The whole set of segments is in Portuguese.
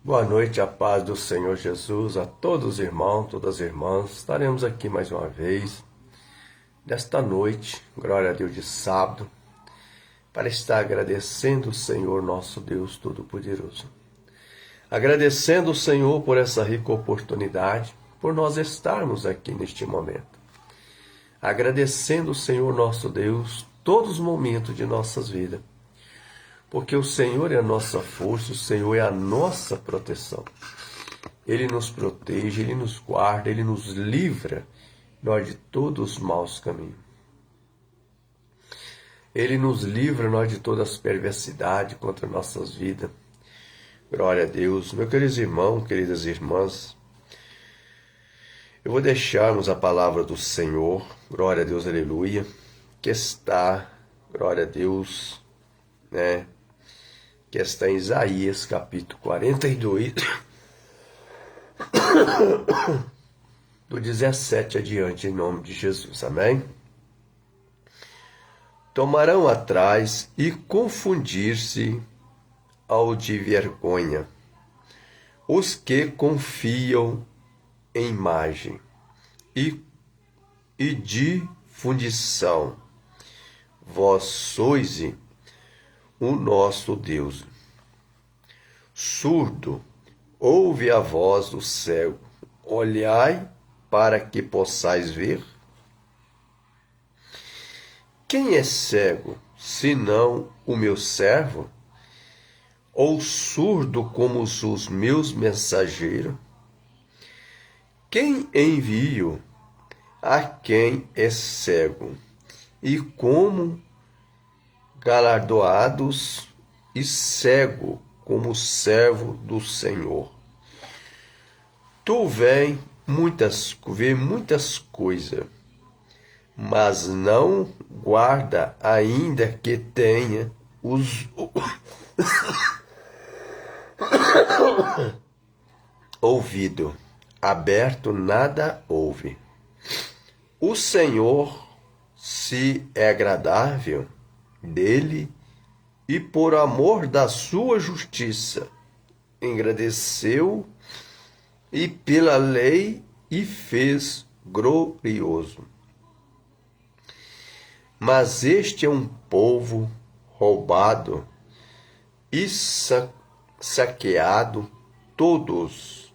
Boa noite, a paz do Senhor Jesus a todos os irmãos, todas as irmãs. Estaremos aqui mais uma vez, nesta noite, glória a Deus de sábado, para estar agradecendo o Senhor nosso Deus Todo-Poderoso. Agradecendo o Senhor por essa rica oportunidade, por nós estarmos aqui neste momento. Agradecendo o Senhor nosso Deus todos os momentos de nossas vidas. Porque o Senhor é a nossa força, o Senhor é a nossa proteção. Ele nos protege, Ele nos guarda, Ele nos livra nós de todos os maus caminhos. Ele nos livra nós de todas as perversidades contra nossas vidas. Glória a Deus. Meus queridos irmãos, queridas irmãs, eu vou deixarmos a palavra do Senhor, glória a Deus, aleluia, que está, glória a Deus, que está em Isaías, capítulo 42, do 17 adiante, em nome de Jesus, amém? Tomarão atrás e confundir-se ao de vergonha os que confiam em imagem e de fundição. Vós sois o nosso Deus. Surdo, ouve a voz do cego, olhai para que possais ver. Quem é cego, senão o meu servo? Ou surdo como os meus mensageiros? Quem envio a quem é cego, e como galardoados e cego como servo do Senhor. Tu vê muitas coisas, mas não guarda ainda que tenha os ouvido aberto, nada ouve. O Senhor se é agradável dele, e por amor da sua justiça engrandeceu e pela lei e fez glorioso. Mas este é um povo roubado e saqueado todos,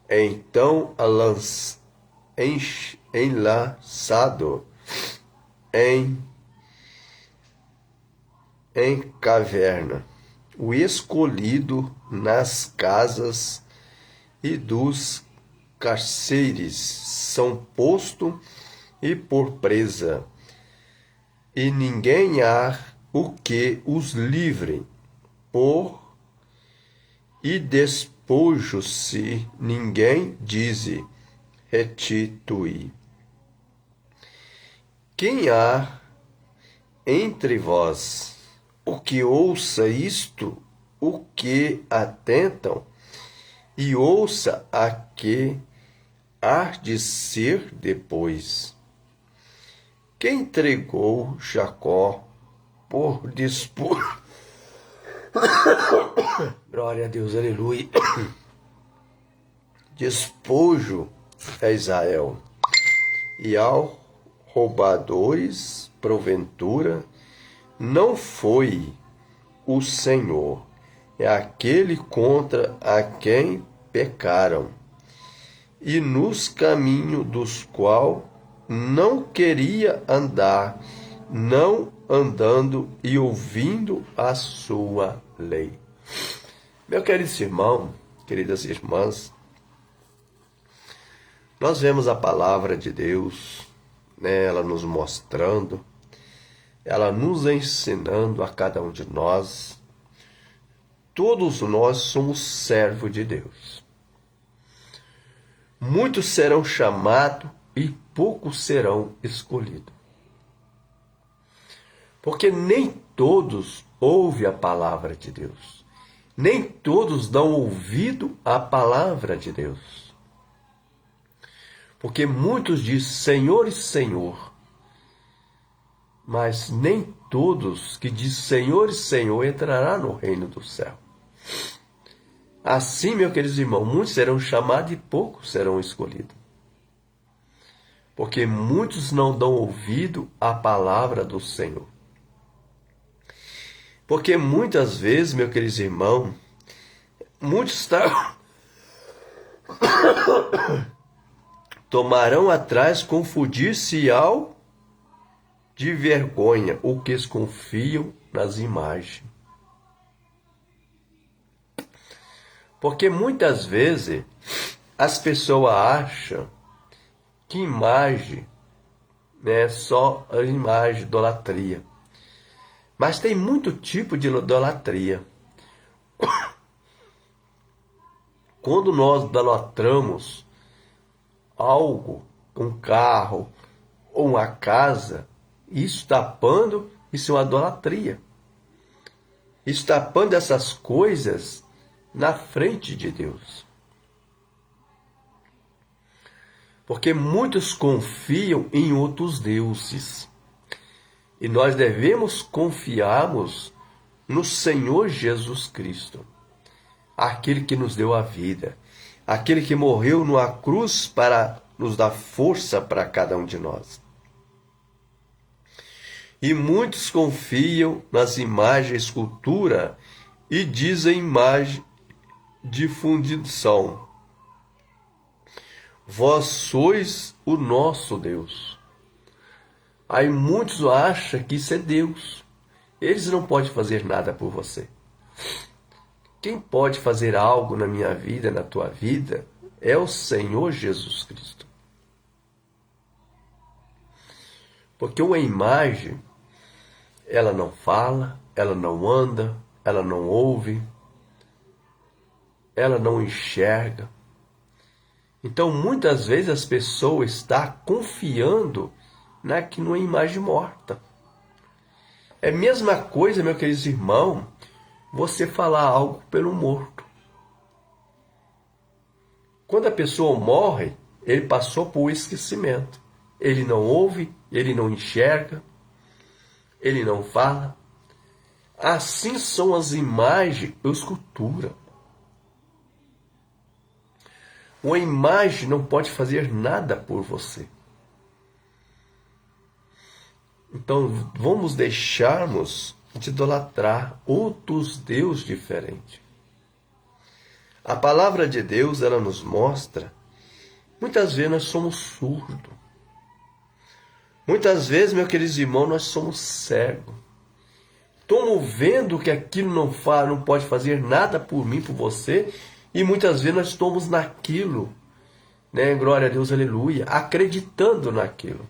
então enlaçado em caverna, o escolhido nas casas e dos cárceres são posto e por presa, e ninguém há o que os livre, e despojo-se ninguém dize, restitui. Quem há entre vós o que ouça isto, o que atentam, e ouça a que há de ser depois. Quem entregou Jacó por despojo? Glória a Deus, aleluia. Despojo a Israel, e ao roubadores, porventura, não foi o Senhor, é aquele contra a quem pecaram, e nos caminhos dos qual não queria andar, não andando e ouvindo a sua lei. Meu querido irmão, queridas irmãs, nós vemos a palavra de Deus, ela nos mostrando, ela nos ensinando a cada um de nós. Todos nós somos servos de Deus. Muitos serão chamados e poucos serão escolhidos. Porque nem todos ouvem a palavra de Deus. Nem todos dão ouvido à palavra de Deus. Porque muitos dizem Senhor e Senhor, mas nem todos que dizem Senhor e Senhor entrará no reino do céu. Assim, meus queridos irmãos, muitos serão chamados e poucos serão escolhidos. Porque muitos não dão ouvido à palavra do Senhor. Porque muitas vezes, meus queridos irmãos, muitos tomarão atrás confundir-se ao de vergonha, o que confiam nas imagens. Porque muitas vezes as pessoas acham que imagem é só a imagem, idolatria. Mas tem muito tipo de idolatria. Quando nós idolatramos algo, um carro ou uma casa, isso é uma idolatria. Isso tapando essas coisas na frente de Deus. Porque muitos confiam em outros deuses. E nós devemos confiarmos no Senhor Jesus Cristo, aquele que nos deu a vida, aquele que morreu numa cruz para nos dar força para cada um de nós. E muitos confiam nas imagens, escultura e dizem imagem de fundição. Vós sois o nosso Deus. Aí muitos acham que isso é Deus. Eles não podem fazer nada por você. Quem pode fazer algo na minha vida, na tua vida, é o Senhor Jesus Cristo. Porque uma imagem, ela não fala, ela não anda, ela não ouve, ela não enxerga. Então, muitas vezes as pessoas estão confiando numa imagem morta. É a mesma coisa, meu querido irmão, você falar algo pelo morto. Quando a pessoa morre, ele passou por esquecimento. Ele não ouve, ele não enxerga, ele não fala. Assim são as imagens e escultura. Uma imagem não pode fazer nada por você. Então, vamos deixarmos de idolatrar outros deuses diferentes. A palavra de Deus, ela nos mostra, muitas vezes nós somos surdos. Muitas vezes, meus queridos irmãos, nós somos cegos. Estamos vendo que aquilo não pode fazer nada por mim, por você, e muitas vezes nós estamos naquilo, né? Glória a Deus, aleluia, acreditando naquilo.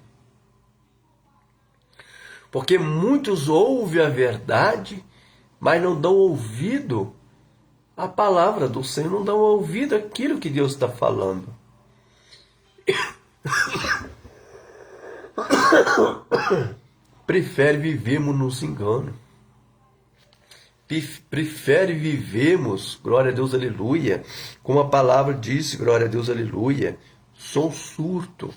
Porque muitos ouvem a verdade, mas não dão ouvido à palavra do Senhor, não dão ouvido àquilo que Deus está falando. Prefere vivermos nos enganos. Prefere vivermos, glória a Deus, aleluia, como a palavra diz, glória a Deus, aleluia, som surdo.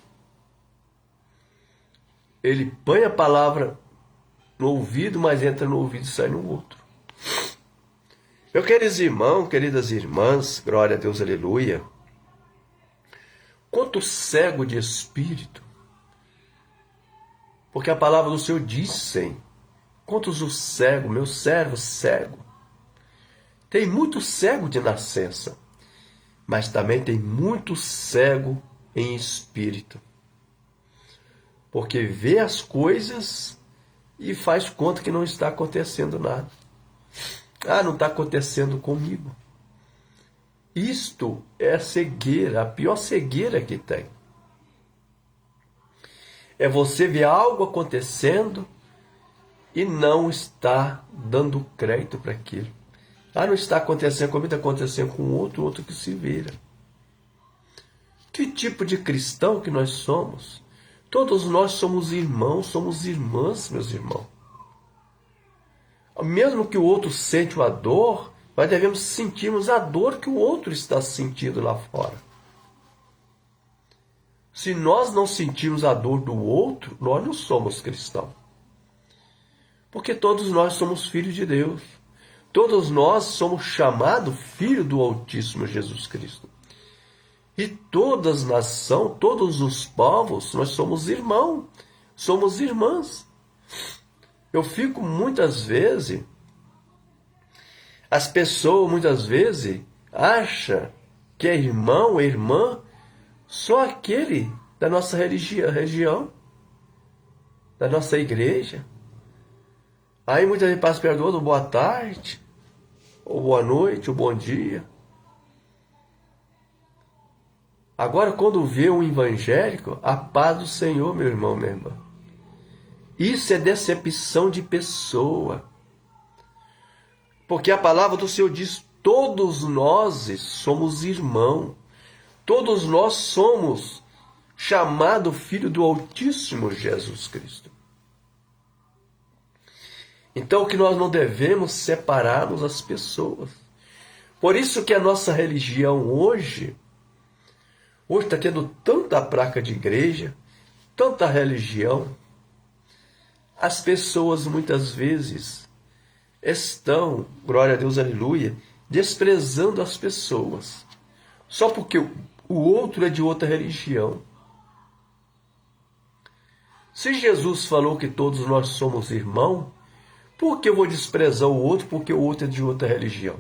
Ele põe a palavra no ouvido, mas entra no ouvido e sai no outro. Meus queridos irmãos, queridas irmãs, glória a Deus, aleluia. Quanto cego de espírito. Porque a palavra do Senhor diz, sim. Quantos o cego, meu servo cego. Tem muito cego de nascença, mas também tem muito cego em espírito. Porque vê as coisas e faz conta que não está acontecendo nada. Ah, não está acontecendo comigo. Isto é a cegueira, a pior cegueira que tem. É você ver algo acontecendo e não está dando crédito para aquilo. Ah, não está acontecendo comigo, está acontecendo com outro que se vira. Que tipo de cristão que nós somos? Todos nós somos irmãos, somos irmãs, meus irmãos. Mesmo que o outro sente a dor, nós devemos sentirmos a dor que o outro está sentindo lá fora. Se nós não sentirmos a dor do outro, nós não somos cristãos. Porque todos nós somos filhos de Deus. Todos nós somos chamados filho do Altíssimo Jesus Cristo. E todas as nações, todos os povos, nós somos irmãos, somos irmãs. Eu fico muitas vezes, as pessoas muitas vezes acham que é irmão, é irmã, só aquele da nossa região, da nossa igreja. Aí muitas vezes passa perto do outro, boa tarde, ou boa noite, ou bom dia. Agora, quando vê um evangélico, a paz do Senhor, meu irmão, minha irmã. Isso é decepção de pessoa. Porque a palavra do Senhor diz, todos nós somos irmãos. Todos nós somos chamados filho do Altíssimo Jesus Cristo. Então que nós não devemos separarmos as pessoas. Por isso que a nossa religião hoje está tendo tanta placa de igreja, tanta religião. As pessoas muitas vezes estão, glória a Deus, aleluia, desprezando as pessoas. Só porque o outro é de outra religião. Se Jesus falou que todos nós somos irmãos, por que eu vou desprezar o outro porque o outro é de outra religião?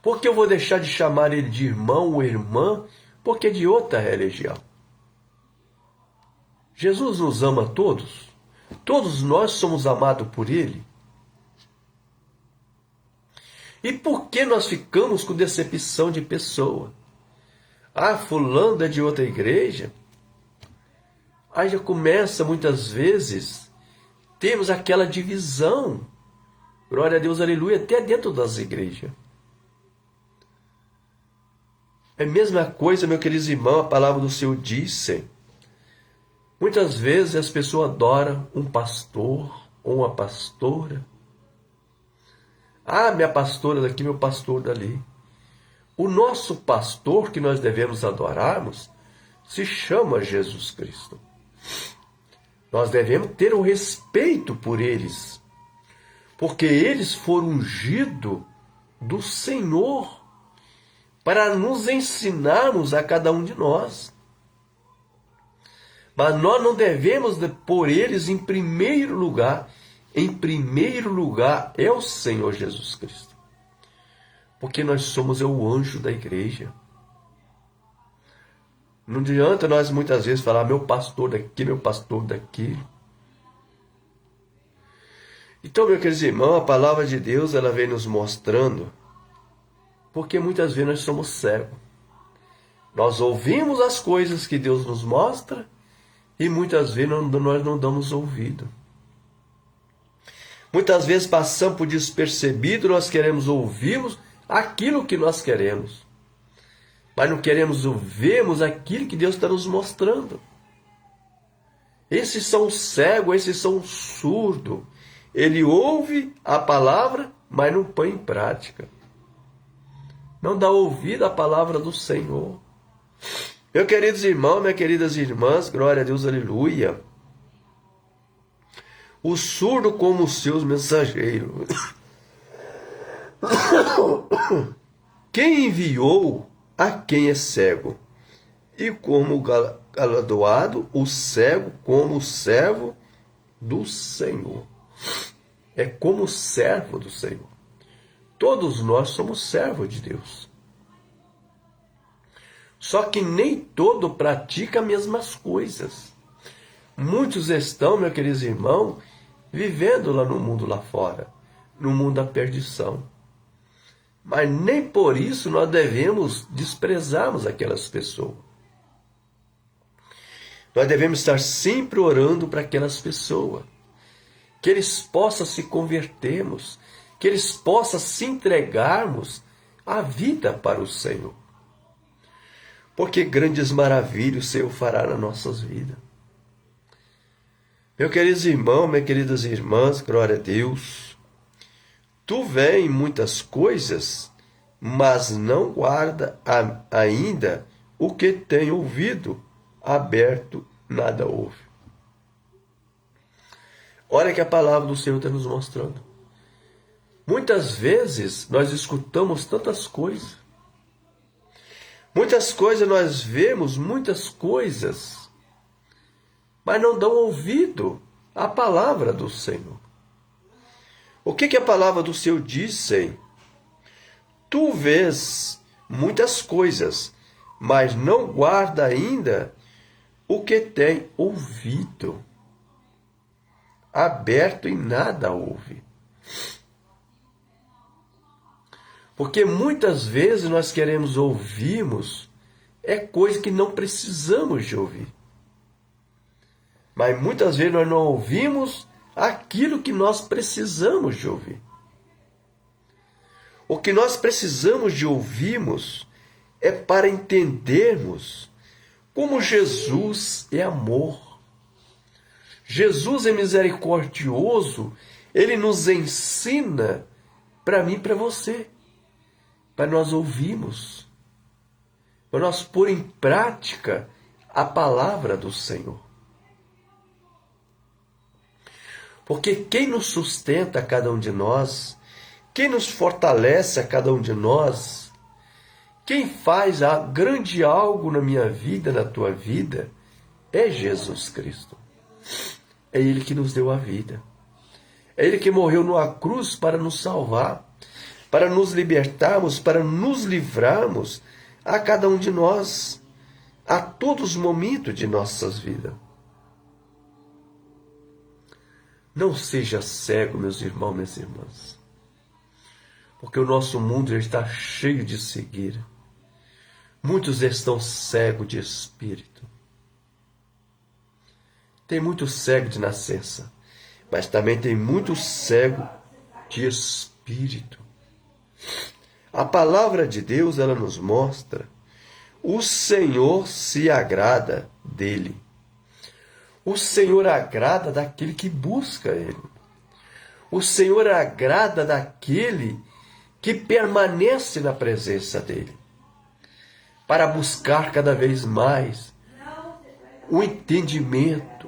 Por que eu vou deixar de chamar ele de irmão ou irmã porque é de outra religião? Jesus nos ama a todos. Todos nós somos amados por ele. E por que nós ficamos com decepção de pessoa? Ah, fulano é de outra igreja. Aí já começa muitas vezes, temos aquela divisão, glória a Deus, aleluia, até dentro das igrejas. É a mesma coisa, meu querido irmão, a palavra do Senhor disse. Muitas vezes as pessoas adoram um pastor ou uma pastora. Ah, minha pastora daqui, meu pastor dali. O nosso pastor que nós devemos adorarmos se chama Jesus Cristo. Nós devemos ter o respeito por eles, porque eles foram ungidos do Senhor para nos ensinarmos a cada um de nós. Mas nós não devemos pôr eles em primeiro lugar. Em primeiro lugar é o Senhor Jesus Cristo. Porque nós somos o anjo da igreja. Não adianta nós muitas vezes falar meu pastor daqui, meu pastor daqui. Então, meus queridos irmãos, a palavra de Deus ela vem nos mostrando, porque muitas vezes nós somos cegos. Nós ouvimos as coisas que Deus nos mostra e muitas vezes nós não damos ouvido. Muitas vezes passamos por despercebido, nós queremos ouvirmos aquilo que nós queremos. Mas não queremos ouvirmos aquilo que Deus está nos mostrando. Esses são cegos, esses são surdos. Ele ouve a palavra, mas não põe em prática. Não dá ouvido à palavra do Senhor. Meus queridos irmãos, minhas queridas irmãs, glória a Deus, aleluia. O surdo como os seus mensageiros. Quem enviou a quem é cego? E como galardoado, o cego como servo do Senhor. É como servo do Senhor. Todos nós somos servos de Deus. Só que nem todo pratica as mesmas coisas. Muitos estão, meus queridos irmãos, vivendo lá no mundo lá fora, no mundo da perdição. Mas nem por isso nós devemos desprezarmos aquelas pessoas. Nós devemos estar sempre orando para aquelas pessoas, que eles possam se convertermos, que eles possam se entregarmos a vida para o Senhor. Porque grandes maravilhas o Senhor fará nas nossas vidas. Meus queridos irmãos, minhas queridas irmãs, glória a Deus. Tu vês muitas coisas, mas não guarda ainda o que tem ouvido, aberto nada ouve. Olha que a palavra do Senhor está nos mostrando. Muitas vezes nós escutamos tantas coisas. Muitas coisas nós vemos, muitas coisas, mas não dão ouvido à palavra do Senhor. O que a palavra do Senhor diz? Tu vês muitas coisas, mas não guarda ainda o que tem ouvido. Aberto e nada ouve. Porque muitas vezes nós queremos ouvirmos coisa que não precisamos de ouvir. Mas muitas vezes nós não ouvimos aquilo que nós precisamos de ouvir. O que nós precisamos de ouvirmos é para entendermos como Jesus é amor. Jesus é misericordioso, ele nos ensina para mim e para você, para nós ouvirmos, para nós pôr em prática a palavra do Senhor. Porque quem nos sustenta a cada um de nós, quem nos fortalece a cada um de nós, quem faz a grande algo na minha vida, na tua vida, é Jesus Cristo. É Ele que nos deu a vida. É Ele que morreu numa cruz para nos salvar, para nos libertarmos, para nos livrarmos a cada um de nós, a todos os momentos de nossas vidas. Não seja cego, meus irmãos, minhas irmãs, porque o nosso mundo já está cheio de cegueira. Muitos estão cegos de espírito. Tem muito cego de nascença, mas também tem muito cego de espírito. A palavra de Deus, ela nos mostra, o Senhor se agrada dele. O Senhor agrada daquele que busca Ele. O Senhor agrada daquele que permanece na presença dEle, para buscar cada vez mais o entendimento,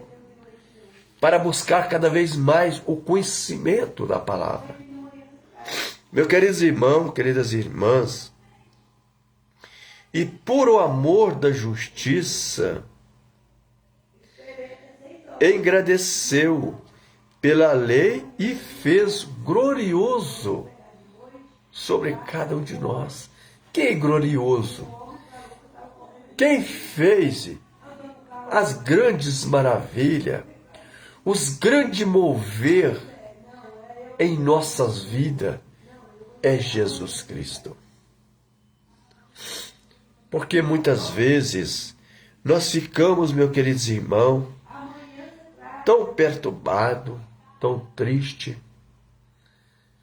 para buscar cada vez mais o conhecimento da palavra. Meus queridos irmãos, queridas irmãs, e por o amor da justiça, engrandeceu pela lei e fez glorioso sobre cada um de nós. Quem é glorioso? Quem fez as grandes maravilhas, os grandes mover em nossas vidas é Jesus Cristo. Porque muitas vezes nós ficamos, meus queridos irmãos, tão perturbado, tão triste,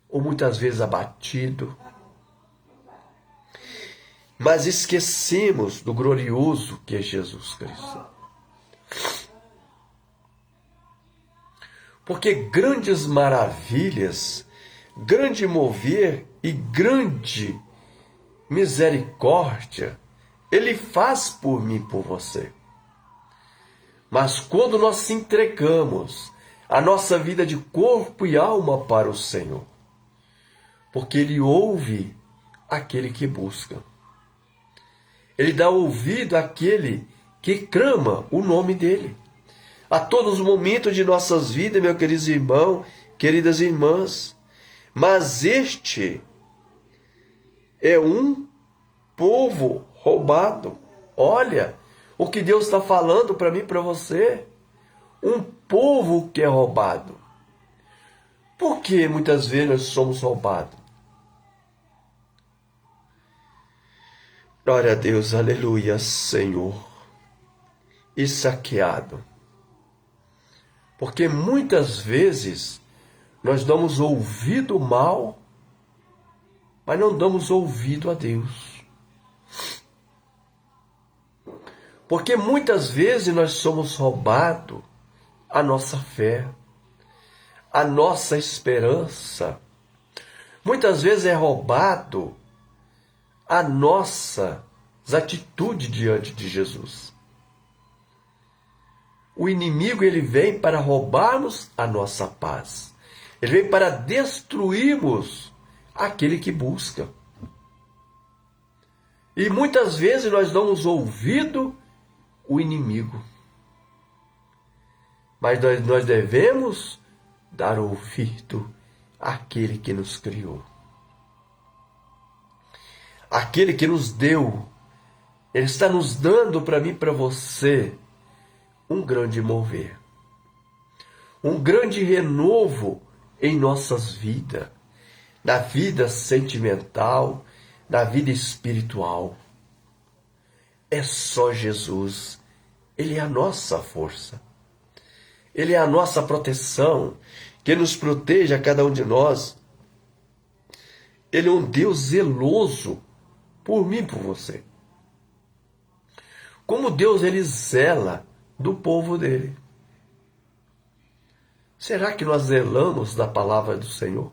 ou muitas vezes abatido, mas esquecemos do glorioso que é Jesus Cristo. Porque grandes maravilhas, grande mover e grande misericórdia, Ele faz por mim e por você. Mas quando nós se entregamos a nossa vida de corpo e alma para o Senhor, porque Ele ouve aquele que busca. Ele dá ouvido àquele que clama o nome dEle. A todos os momentos de nossas vidas, meus queridos irmãos, queridas irmãs, mas este é um povo roubado. Olha o que Deus está falando para mim e para você. Um povo que é roubado. Por que muitas vezes nós somos roubados? Glória a Deus, aleluia, Senhor. E saqueado. Porque muitas vezes nós damos ouvido mal, mas não damos ouvido a Deus. Porque muitas vezes nós somos roubados a nossa fé, a nossa esperança. Muitas vezes é roubado a nossas atitudes diante de Jesus. O inimigo, ele vem para roubar-nos a nossa paz, Ele veio para destruirmos aquele que busca. E muitas vezes nós damos ouvido ao inimigo. Mas nós devemos dar ouvido àquele que nos criou. Aquele que nos deu. Ele está nos dando para mim e para você um grande mover. Um grande renovo em nossas vidas. Na vida sentimental, na vida espiritual. É só Jesus. Ele é a nossa força. Ele é a nossa proteção, que nos protege a cada um de nós. Ele é um Deus zeloso por mim e por você. Como Deus, ele zela do povo dele. Será que nós zelamos da palavra do Senhor?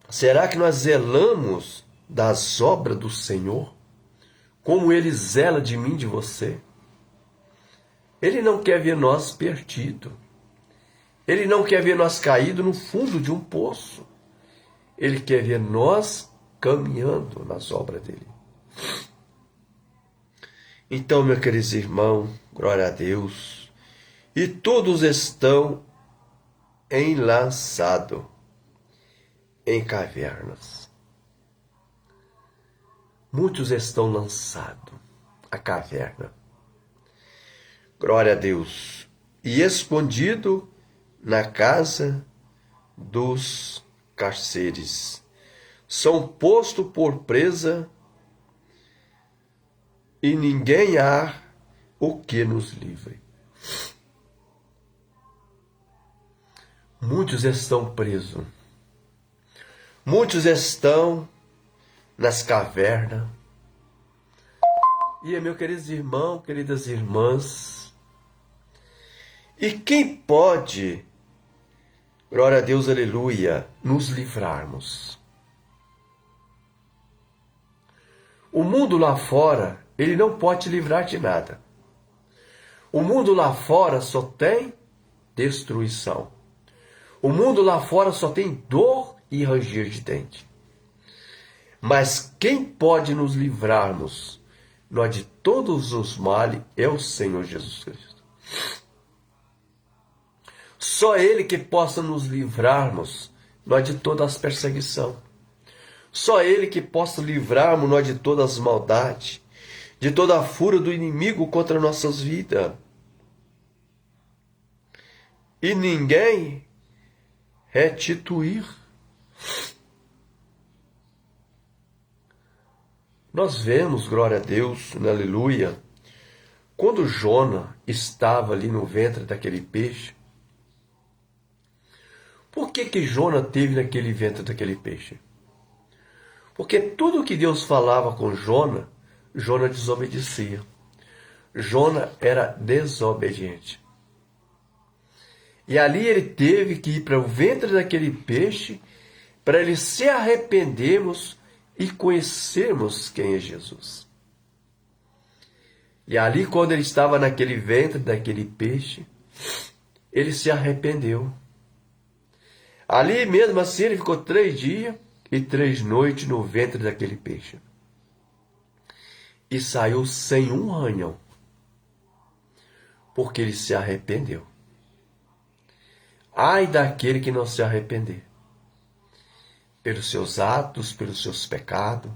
Será que nós zelamos das obras do Senhor? Como Ele zela de mim, de você? Ele não quer ver nós perdidos. Ele não quer ver nós caídos no fundo de um poço. Ele quer ver nós caminhando nas obras dele. Então, meus queridos irmãos, glória a Deus. E todos estão enlaçados em cavernas. Muitos estão lançados à caverna. Glória a Deus. E escondido na casa dos carceres. São postos por presa e ninguém há o que nos livre. Muitos estão presos. Muitos estão nas cavernas. E, meus queridos irmãos, queridas irmãs, e quem pode, glória a Deus, aleluia, nos livrarmos? O mundo lá fora, ele não pode te livrar de nada. O mundo lá fora só tem destruição. O mundo lá fora só tem dor e ranger de dente. Mas quem pode nos livrarmos nós de todos os males é o Senhor Jesus Cristo. Só Ele que possa nos livrarmos nós de todas as perseguições. Só Ele que possa livrarmos nós de todas as maldades, de toda a fúria do inimigo contra nossas vidas. E ninguém restituir. Nós vemos, glória a Deus, aleluia, quando Jona estava ali no ventre daquele peixe. Por que Jona teve naquele ventre daquele peixe? Porque tudo que Deus falava com Jona, Jona desobedecia. Jona era desobediente. E ali ele teve que ir para o ventre daquele peixe para ele se arrependermos e conhecermos quem é Jesus. E ali, quando ele estava naquele ventre daquele peixe, ele se arrependeu. Ali mesmo assim ele ficou 3 dias e 3 noites no ventre daquele peixe. E saiu sem um arranhão, porque ele se arrependeu. Ai daquele que não se arrepender, pelos seus atos, pelos seus pecados.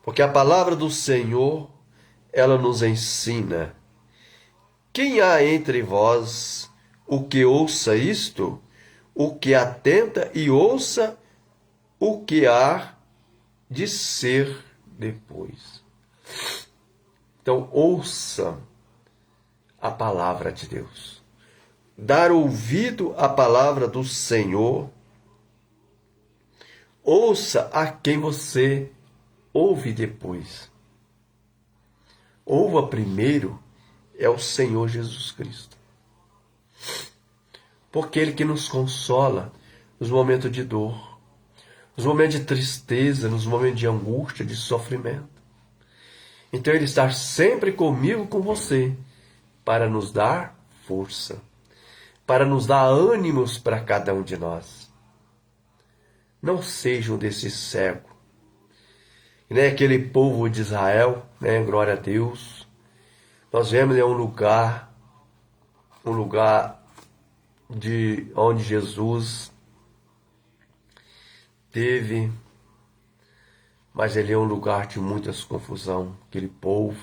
Porque a palavra do Senhor, ela nos ensina: quem há entre vós o que ouça isto, o que atenta e ouça o que há de ser depois. Então, ouça a palavra de Deus. Dar ouvido à palavra do Senhor. Ouça a quem você ouve depois. Ouva primeiro é o Senhor Jesus Cristo. Porque Ele que nos consola nos momentos de dor, nos momentos de tristeza, nos momentos de angústia, de sofrimento. Então Ele está sempre comigo, com você, para nos dar força, para nos dar ânimos para cada um de nós. Não sejam desse cego. E aquele povo de Israel, glória a Deus, nós vemos um lugar de onde Jesus teve, mas ele é um lugar de muitas confusão, aquele povo,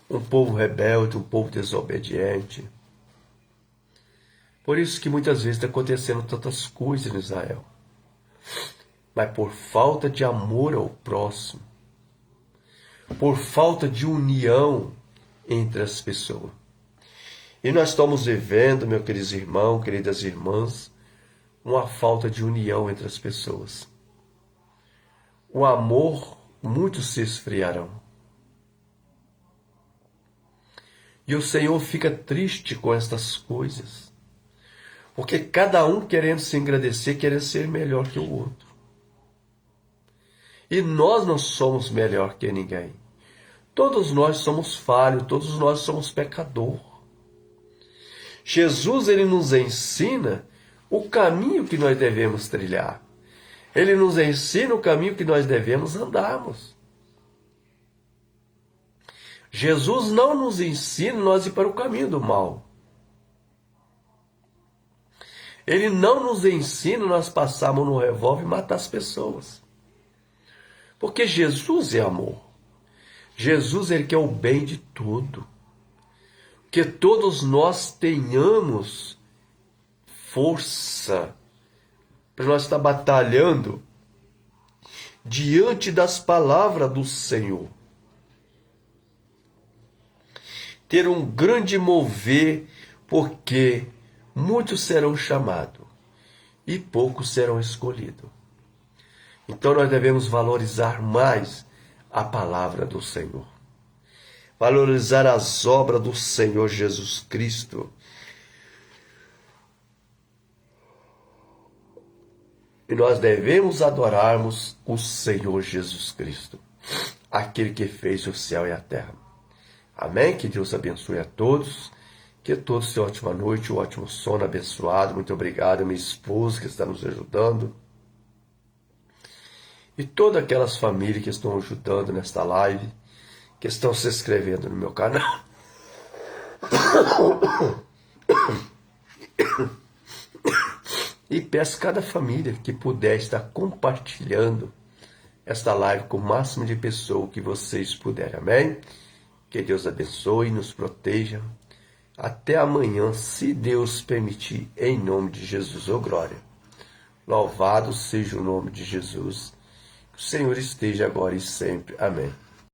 um povo rebelde, um povo desobediente. Por isso que muitas vezes está acontecendo tantas coisas em Israel. Mas por falta de amor ao próximo, por falta de união entre as pessoas. E nós estamos vivendo, meus queridos irmãos, queridas irmãs, uma falta de união entre as pessoas. O amor, muitos se esfriarão. E o Senhor fica triste com estas coisas. Porque cada um querendo se engrandecer, querendo ser melhor que o outro. E nós não somos melhor que ninguém. Todos nós somos falhos, todos nós somos pecadores. Jesus, ele nos ensina o caminho que nós devemos trilhar. Ele nos ensina o caminho que nós devemos andarmos. Jesus não nos ensina nós ir para o caminho do mal. Ele não nos ensina nós passarmos no revólver e matar as pessoas. Porque Jesus é amor. Jesus, ele quer o bem de tudo. Que todos nós tenhamos força para nós estar batalhando diante das palavras do Senhor. Ter um grande mover, porque muitos serão chamados e poucos serão escolhidos. Então nós devemos valorizar mais a palavra do Senhor. Valorizar as obras do Senhor Jesus Cristo. E nós devemos adorarmos o Senhor Jesus Cristo, aquele que fez o céu e a terra. Amém? Que Deus abençoe a todos. Que todos tenham uma ótima noite, um ótimo sono abençoado. Muito obrigado, minha esposa que está nos ajudando. E todas aquelas famílias que estão ajudando nesta live, que estão se inscrevendo no meu canal. E peço a cada família que puder estar compartilhando esta live com o máximo de pessoas que vocês puderem. Amém? Que Deus abençoe e nos proteja. Até amanhã, se Deus permitir, em nome de Jesus, ô glória. Louvado seja o nome de Jesus. Que o Senhor esteja agora e sempre. Amém.